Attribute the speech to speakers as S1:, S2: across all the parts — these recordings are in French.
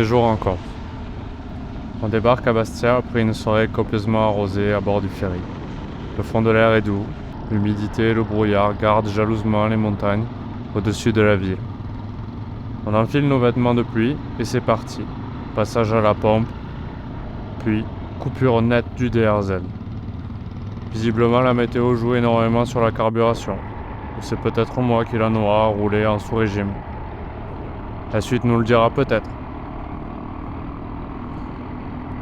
S1: séjour en Corse. On débarque à Bastia après une soirée copieusement arrosée à bord du ferry. Le fond de l'air est doux, l'humidité et le brouillard gardent jalousement les montagnes au-dessus de la ville. On enfile nos vêtements de pluie et c'est parti. Passage à la pompe, puis coupure nette du DRZ. Visiblement la météo joue énormément sur la carburation. Ou c'est peut-être moi qui la noie à rouler en sous-régime. La suite nous le dira peut-être.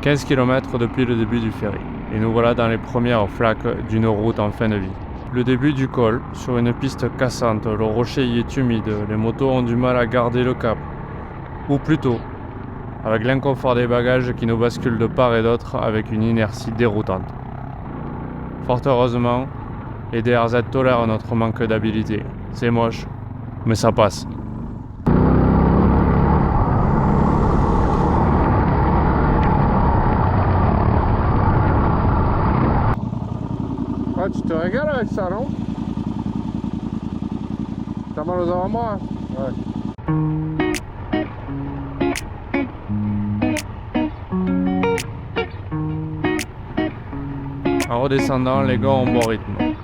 S1: 15 km depuis le début du ferry, et nous voilà dans les premières flaques d'une route en fin de vie. Le début du col, sur une piste cassante, le rocher y est humide, les motos ont du mal à garder le cap. Ou plutôt, avec l'inconfort des bagages qui nous basculent de part et d'autre avec une inertie déroutante. Fort heureusement, les DRZ tolèrent notre manque d'habilité. C'est moche, mais ça passe.
S2: Ah, tu te régales avec ça, non? T'as mal aux avant-bras? Ouais.
S1: En redescendant, les gars ont bon rythme.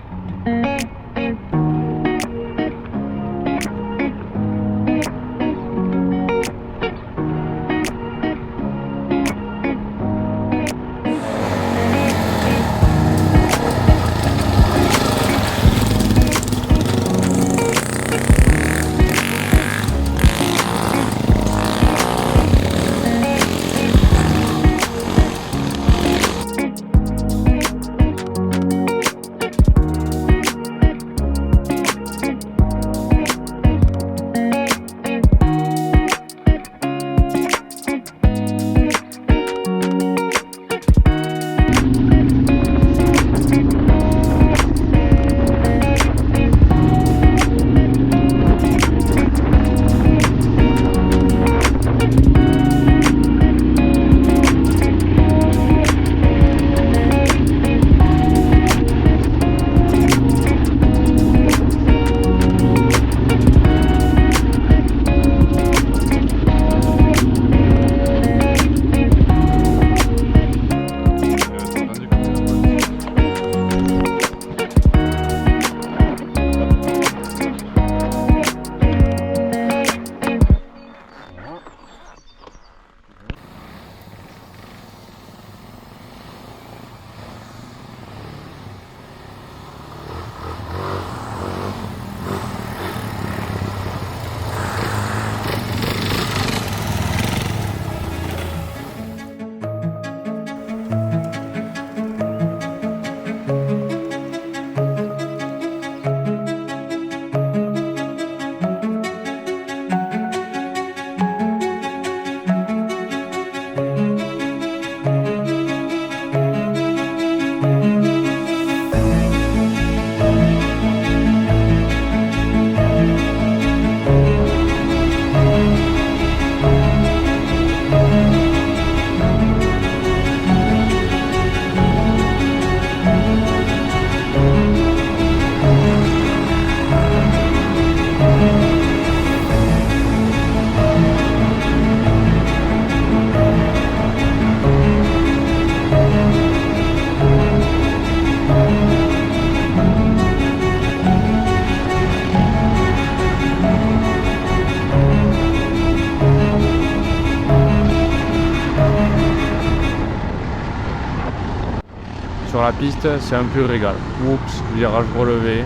S1: Sur la piste, c'est un pur régal. Oups, virage relevé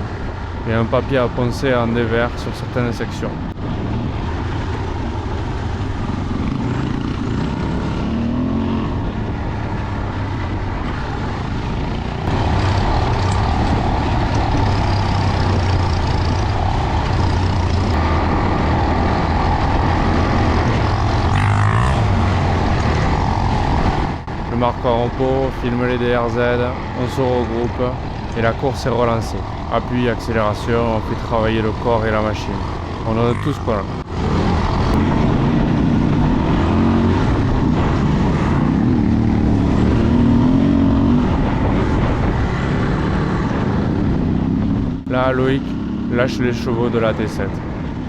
S1: et un papier à poncer en dévers sur certaines sections. Je marque en repos, filme les DRZ, on se regroupe et la course est relancée. Appui, accélération, on fait travailler le corps et la machine. On donne tout ce qu'on a. Là, Loïc lâche les chevaux de la T7.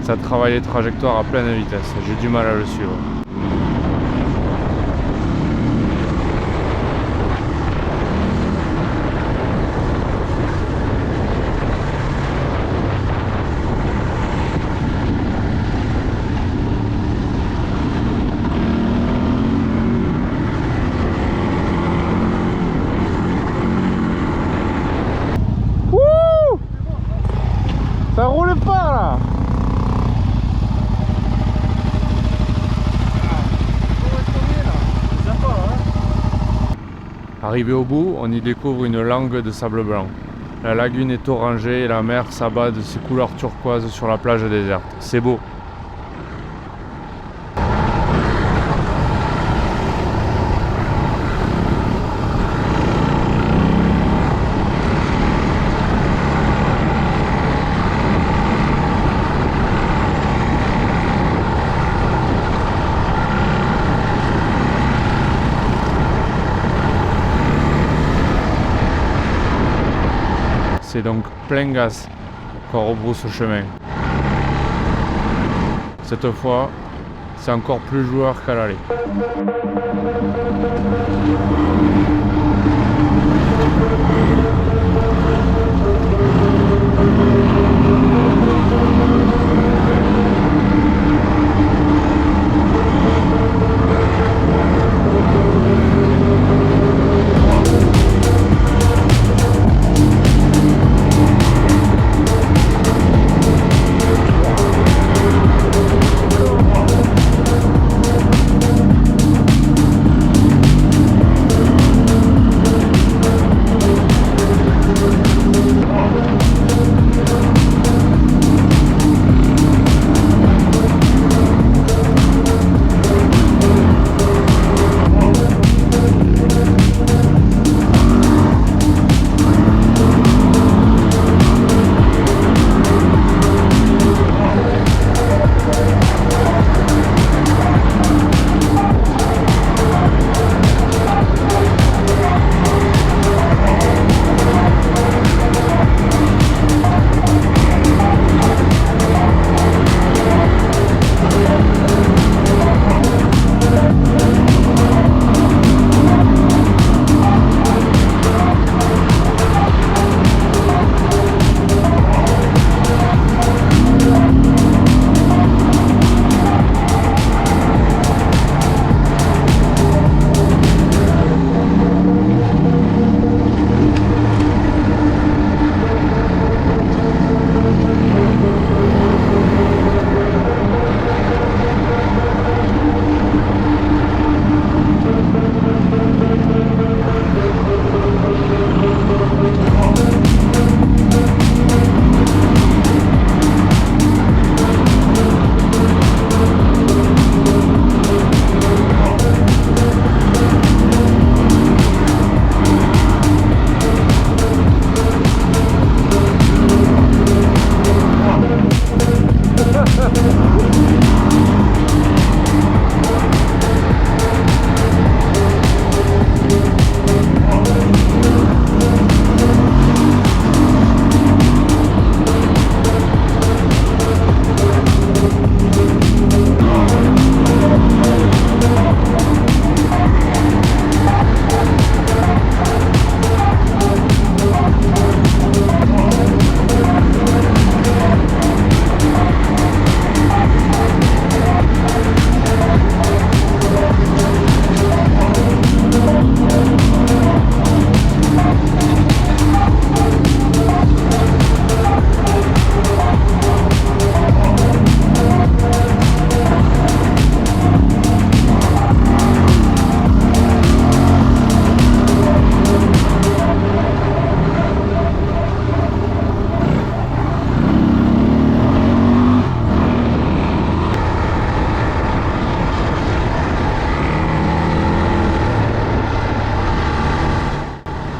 S1: Ça travaille les trajectoires à pleine vitesse. J'ai du mal à le suivre. Arrivé au bout, on y découvre une langue de sable blanc. La lagune est orangée et la mer s'abat de ses couleurs turquoises sur la plage déserte. C'est beau. C'est donc plein gaz qu'on rebrousse chemin. Cette fois, c'est encore plus joueur qu'à l'aller.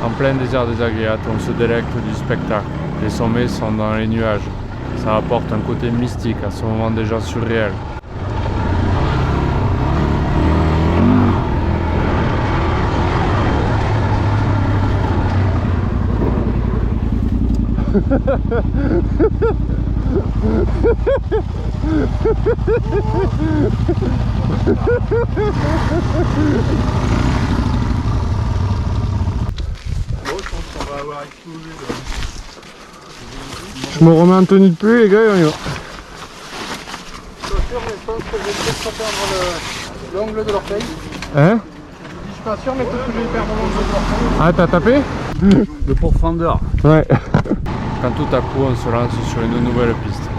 S1: En plein désert des Agriates, on se délecte du spectacle. Les sommets sont dans les nuages. Ça apporte un côté mystique, à ce moment déjà surréel.
S2: Je me remets en tenue de pluie les gars et on y va.
S3: Je suis sûr, mais je pense que je vais peut-être perdre l'ongle de l'orteil.
S2: Hein?
S3: Je suis pas sûr, mais peut-être que je vais perdre l'ongle de l'orteil.
S2: Ah, t'as tapé?
S4: Le profondeur.
S2: Ouais.
S1: Quand tout à coup on se lance sur une nouvelle piste.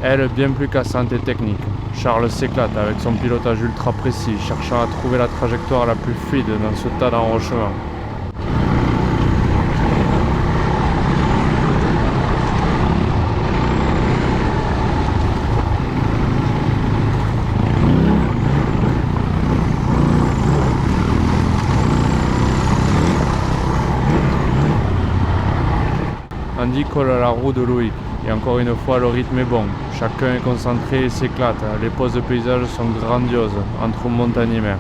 S1: Elle bien plus cassante et technique. Charles s'éclate avec son pilotage ultra précis, cherchant à trouver la trajectoire la plus fluide dans ce tas d'enrochements. Andy colle à la roue de Loïc, et encore une fois le rythme est bon, chacun est concentré et s'éclate, les poses de paysage sont grandioses, entre montagne et mer.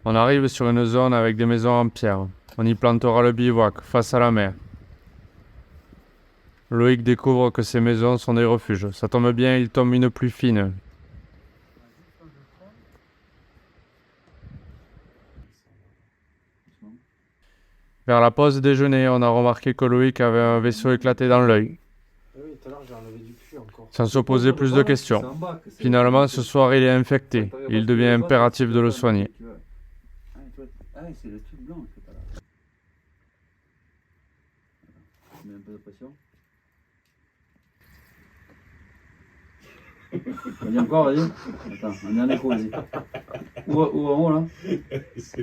S1: On arrive sur une zone avec des maisons en pierre, on y plantera le bivouac, face à la mer. Loïc découvre que ces maisons sont des refuges, ça tombe bien, il tombe une pluie fine. Vers la pause déjeuner, on a remarqué que Loïc avait un vaisseau éclaté dans l'œil. Sans se poser plus de questions. Finalement, ce soir, il est infecté. Il devient impératif de le soigner.
S4: Ah, c'est le truc blanc qui est pas là. On met un peu de pression. Vas-y encore, vas-y. Attends, un dernier coup, vas-y. Ou en haut là.